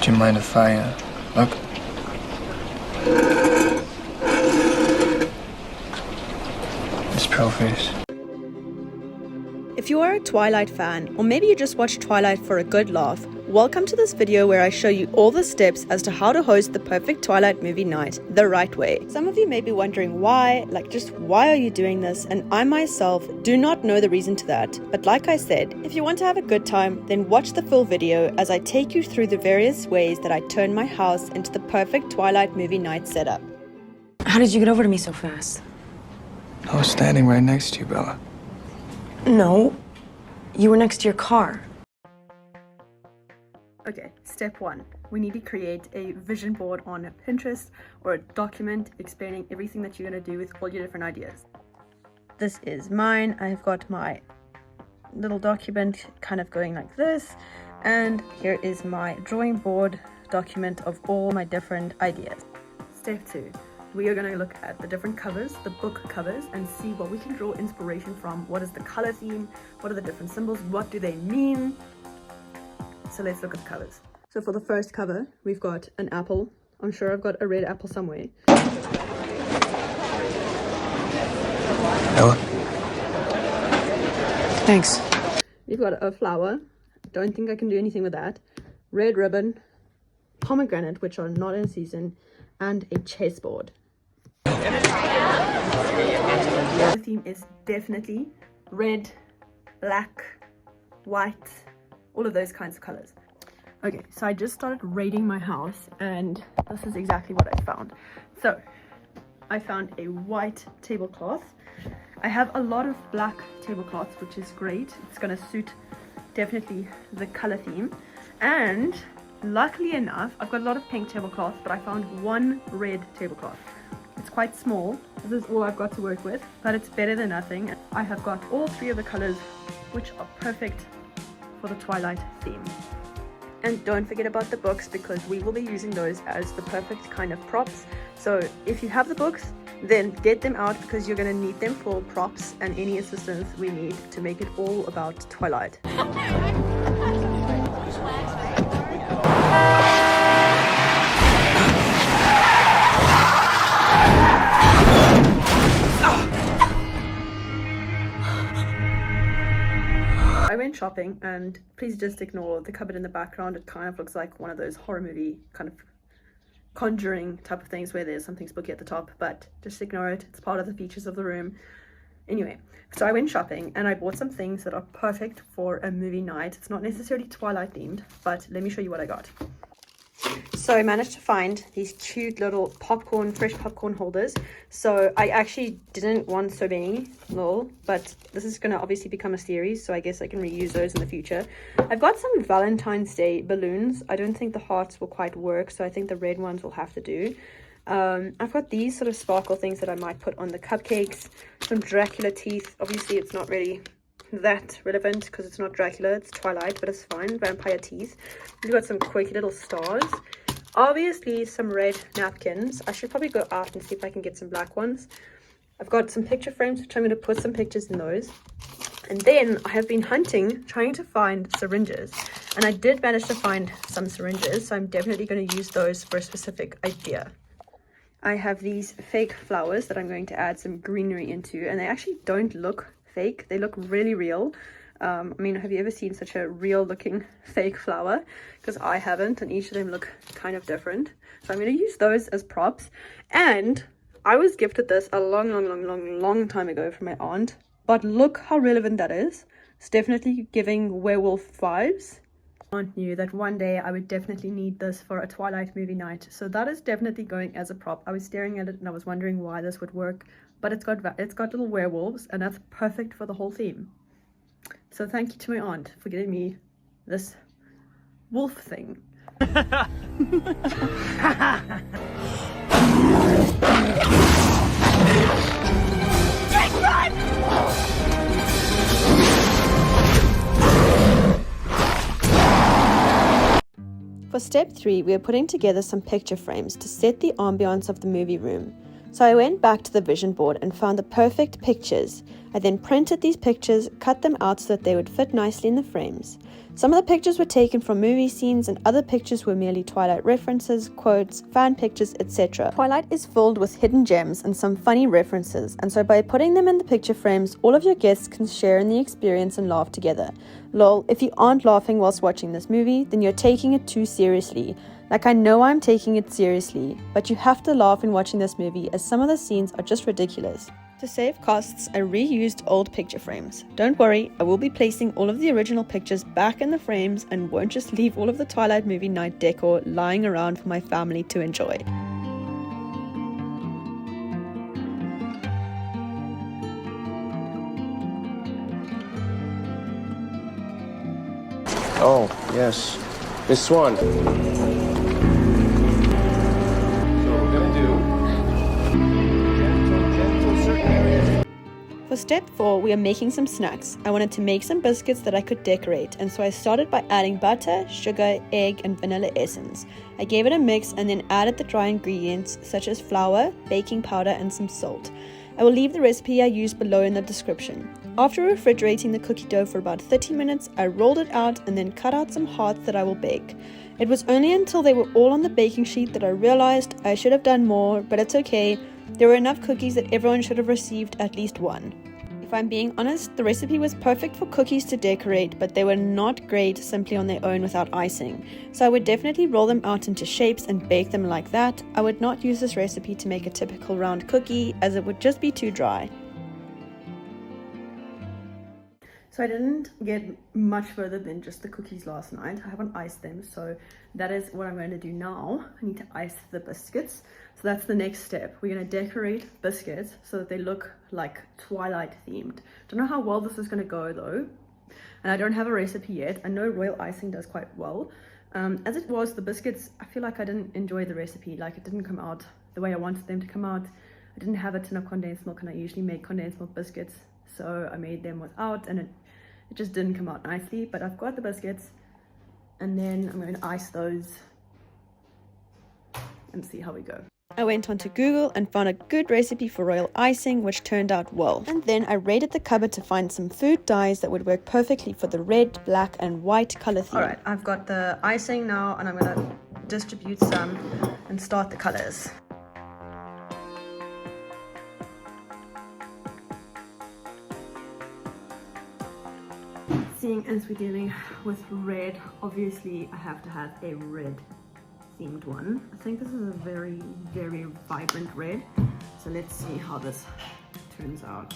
Do you mind if I, look? It's pro face. If you are a Twilight fan, or maybe you just watch Twilight for a good laugh, welcome to this video where I show you all the steps as to how to host the perfect Twilight movie night the right way. Some of you may be wondering why, why are you doing this? And I myself do not know the reason to that. But like I said, if you want to have a good time, then watch the full video as I take you through the various ways that I turn my house into the perfect Twilight movie night setup. How did you get over to me so fast? I was standing right next to you, Bella. No, you were next to your car. Okay, step 1. We need to create a vision board on Pinterest or a document explaining everything that you're going to do with all your different ideas. This is mine. I've got my little document kind of going like this, and here is my drawing board document of all my different ideas. Step 2. We are going to look at the different covers, the book covers, and see what we can draw inspiration from. What is the color theme? What are the different symbols? What do they mean? So let's look at the covers. So for the first cover, we've got an apple. I'm sure I've got a red apple somewhere. Bella? Thanks. We've got a flower. Don't think I can do anything with that. Red ribbon, pomegranate, which are not in season, and a chessboard. The theme is definitely red, black, white, all of those kinds of colors. Okay, so I just started raiding my house and this is exactly what I found. So I found a white tablecloth. I have a lot of black tablecloths, which is great. It's going to suit definitely the color theme. And luckily enough, I've got a lot of pink tablecloths, but I found one red tablecloth. It's quite small. This is all I've got to work with, but it's better than nothing. I have got all 3 of the colors, which are perfect for the Twilight theme. And don't forget about the books, because we will be using those as the perfect kind of props. So if you have the books, then get them out, because you're going to need them for props and any assistance we need to make it all about Twilight. I went shopping, and please just ignore the cupboard in the background. It kind of looks like one of those horror movie kind of conjuring type of things where there's something spooky at the top, but just ignore it. It's part of the features of the room. Anyway, so I went shopping and I bought some things that are perfect for a movie night. It's not necessarily Twilight themed, but let me show you what I got. So I managed to find these cute little fresh popcorn holders. So I actually didn't want so many little, but this is going to obviously become a series, so I guess I can reuse those in the future. I've got some Valentine's Day balloons. I don't think the hearts will quite work, so I think the red ones will have to do. I've got these sort of sparkle things that I might put on the cupcakes. Some Dracula teeth. Obviously it's not really that relevant because it's not Dracula, it's Twilight, but it's fine. Vampire teeth. We've got some quirky little stars. Obviously some red napkins. I should probably go out and see if I can get some black ones. I've got some picture frames, which I'm going to put some pictures in those. And then I have been hunting, trying to find syringes, and I did manage to find some syringes, so I'm definitely going to use those for a specific idea. I have these fake flowers that I'm going to add some greenery into, and they actually don't look fake. They look really real. I mean, have you ever seen such a real looking fake flower? Because I haven't, and each of them look kind of different. So I'm going to use those as props. And I was gifted this a long time ago from my aunt, but look how relevant that is. It's definitely giving werewolf vibes. Aunt knew that one day I would definitely need this for a Twilight movie night, so that is definitely going as a prop. I was staring at it and I was wondering why this would work, but it's got little werewolves, and that's perfect for the whole theme. So thank you to my aunt for getting me this wolf thing. For step 3, we are putting together some picture frames to set the ambiance of the movie room. So I went back to the vision board and found the perfect pictures. I then printed these pictures, cut them out so that they would fit nicely in the frames. Some of the pictures were taken from movie scenes and other pictures were merely Twilight references, quotes, fan pictures, etc. Twilight is filled with hidden gems and some funny references, and so by putting them in the picture frames, all of your guests can share in the experience and laugh together. Lol, if you aren't laughing whilst watching this movie, then you're taking it too seriously. Like, I know I'm taking it seriously, but you have to laugh in watching this movie as some of the scenes are just ridiculous. To save costs, I reused old picture frames. Don't worry, I will be placing all of the original pictures back in the frames and won't just leave all of the Twilight movie night decor lying around for my family to enjoy. Oh, yes. This one. So we're gonna do gentle certain areas. For step 4, we are making some snacks. I wanted to make some biscuits that I could decorate, and so I started by adding butter, sugar, egg, and vanilla essence. I gave it a mix and then added the dry ingredients such as flour, baking powder, and some salt. I will leave the recipe I used below in the description. After refrigerating the cookie dough for about 30 minutes, I rolled it out and then cut out some hearts that I will bake. It was only until they were all on the baking sheet that I realized I should have done more, but it's okay. There were enough cookies that everyone should have received at least one. If I'm being honest, the recipe was perfect for cookies to decorate, but they were not great simply on their own without icing. So I would definitely roll them out into shapes and bake them like that. I would not use this recipe to make a typical round cookie, as it would just be too dry. So I didn't get much further than just the cookies last night. I haven't iced them, so that is what I'm going to do now. I need to ice the biscuits. So that's the next step. We're going to decorate biscuits so that they look like Twilight themed. Don't know how well this is going to go though. And I don't have a recipe yet. I know royal icing does quite well. As it was, the biscuits, I feel like I didn't enjoy the recipe. Like, it didn't come out the way I wanted them to come out. I didn't have a tin of condensed milk, and I usually make condensed milk biscuits. So I made them without, and it just didn't come out nicely. But I've got the biscuits, and then I'm going to ice those and see how we go. I went onto Google and found a good recipe for royal icing, which turned out well. And then I raided the cupboard to find some food dyes that would work perfectly for the red, black, and white color theme. Alright, I've got the icing now, and I'm going to distribute some and start the colors. Seeing as we're dealing with red, obviously I have to have a red themed one. I think this is a very, very vibrant red. So let's see how this turns out.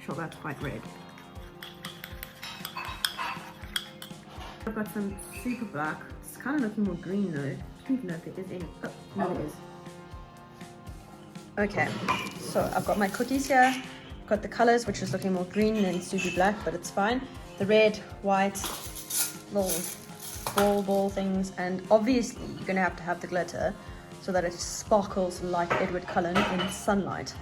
Sure, that's quite red. I've got some super black. It's kind of looking more green though. I don't even know if there is any. Oh, no, there is. Okay, so I've got my cookies here. I've got the colors, which is looking more green than super black, but it's fine. The red, white, little ball things, and obviously you're gonna have the glitter so that it sparkles like Edward Cullen in sunlight.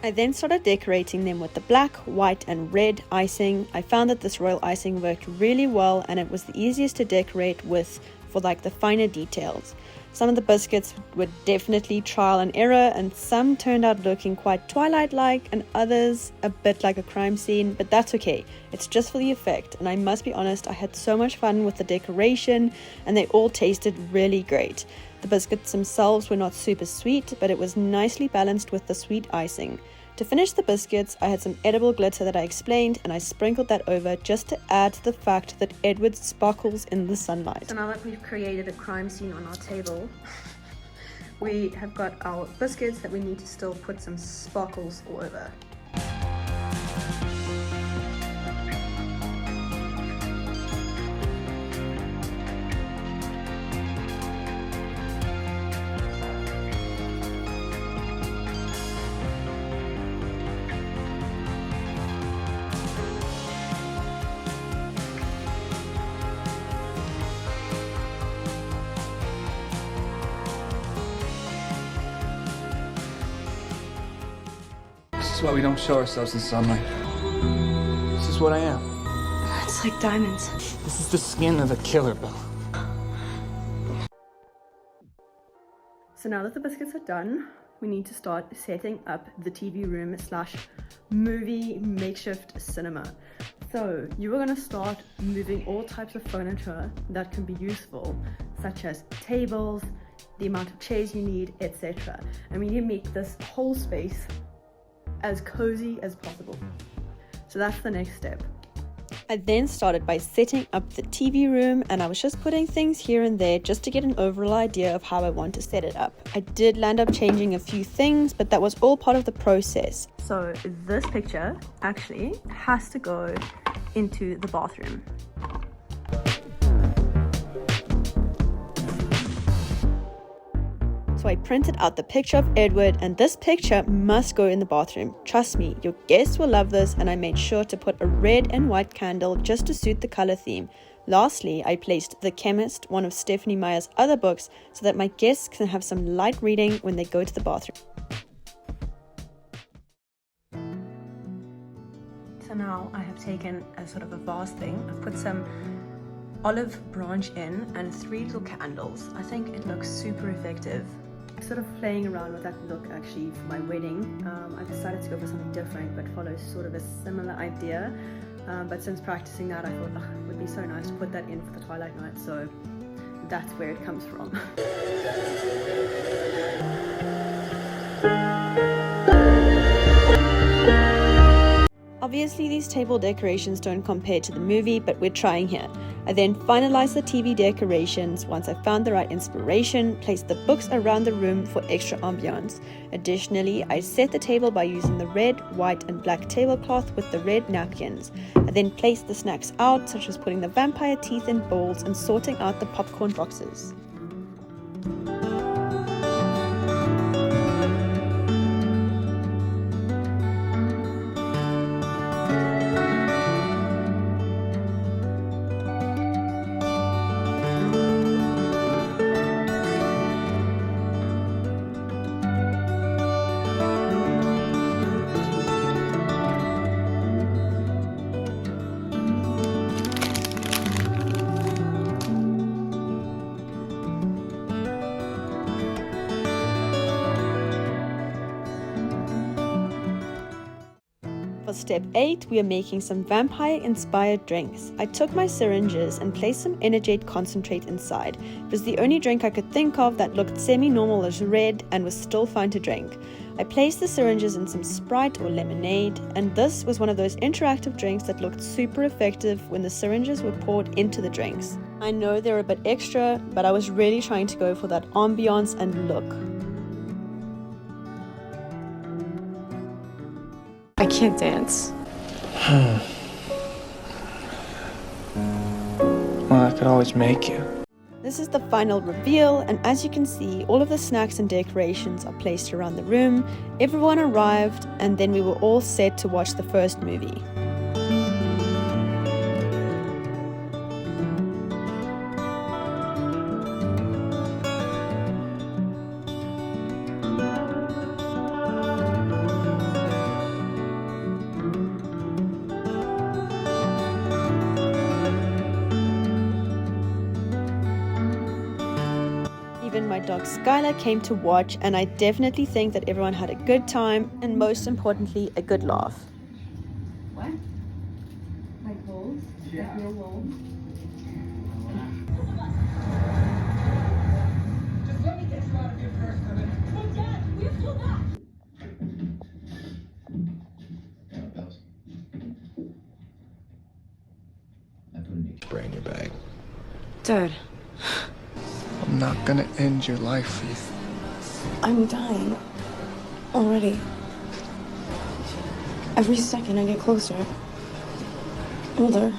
I then started decorating them with the black, white, and red icing. I found that this royal icing worked really well, and it was the easiest to decorate with for like the finer details. Some of the biscuits were definitely trial and error, and some turned out looking quite Twilight-like, and others a bit like a crime scene, but that's okay. It's just for the effect, and I must be honest, I had so much fun with the decoration, and they all tasted really great. The biscuits themselves were not super sweet, but it was nicely balanced with the sweet icing. To finish the biscuits, I had some edible glitter that I explained, and I sprinkled that over just to add to the fact that Edward sparkles in the sunlight. So now that we've created a crime scene on our table, we have got our biscuits that we need to still put some sparkles all over. This is why we don't show ourselves in sunlight. This is what I am. It's like diamonds. This is the skin of a killer, Bill. So now that the biscuits are done, we need to start setting up the TV room slash movie makeshift cinema. So you are going to start moving all types of furniture that can be useful, such as tables, the amount of chairs you need, etc. And we need to make this whole space as cozy as possible. So that's the next step. I then started by setting up the TV room, and I was just putting things here and there just to get an overall idea of how I want to set it up. I did land up changing a few things, but that was all part of the process. So this picture actually has to go into the bathroom. So I printed out the picture of Edward, and this picture must go in the bathroom. Trust me, your guests will love this, and I made sure to put a red and white candle just to suit the color theme. Lastly, I placed The Chemist, one of Stephenie Meyer's other books, so that my guests can have some light reading when they go to the bathroom. So now I have taken a sort of a vase thing. I've put some olive branch in and 3 little candles. I think it looks super effective. Sort of playing around with that look actually for my wedding. I decided to go for something different but follow sort of a similar idea. But since practicing that, I thought it would be so nice to put that in for the Twilight night. So that's where it comes from. Obviously, these table decorations don't compare to the movie, but we're trying here. I then finalized the TV decorations once I found the right inspiration, placed the books around the room for extra ambiance. Additionally, I set the table by using the red, white and black tablecloth with the red napkins. I then placed the snacks out, such as putting the vampire teeth in bowls and sorting out the popcorn boxes. For step 8, we are making some vampire-inspired drinks. I took my syringes and placed some Energate concentrate inside. It was the only drink I could think of that looked semi-normal as red and was still fun to drink. I placed the syringes in some Sprite or lemonade, and this was one of those interactive drinks that looked super effective when the syringes were poured into the drinks. I know they're a bit extra, but I was really trying to go for that ambiance and look. I can't dance. Well, I could always make you. This is the final reveal, and as you can see, all of the snacks and decorations are placed around the room. Everyone arrived, and then we were all set to watch the first movie. Even my dog Skylar came to watch, and I definitely think that everyone had a good time and most importantly a good laugh. What? Like wolves? Like real wolves? Just let me get you out of here first, come in. Hey Dad, we have to go back. I put a new spray in your bag. Dad, I'm not gonna end your life, Faith. I'm dying. Already. Every second I get closer. Older.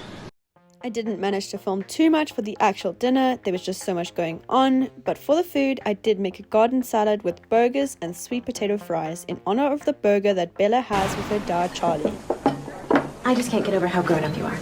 I didn't manage to film too much for the actual dinner, there was just so much going on, but for the food I did make a garden salad with burgers and sweet potato fries in honor of the burger that Bella has with her dad Charlie. I just can't get over how grown up you are.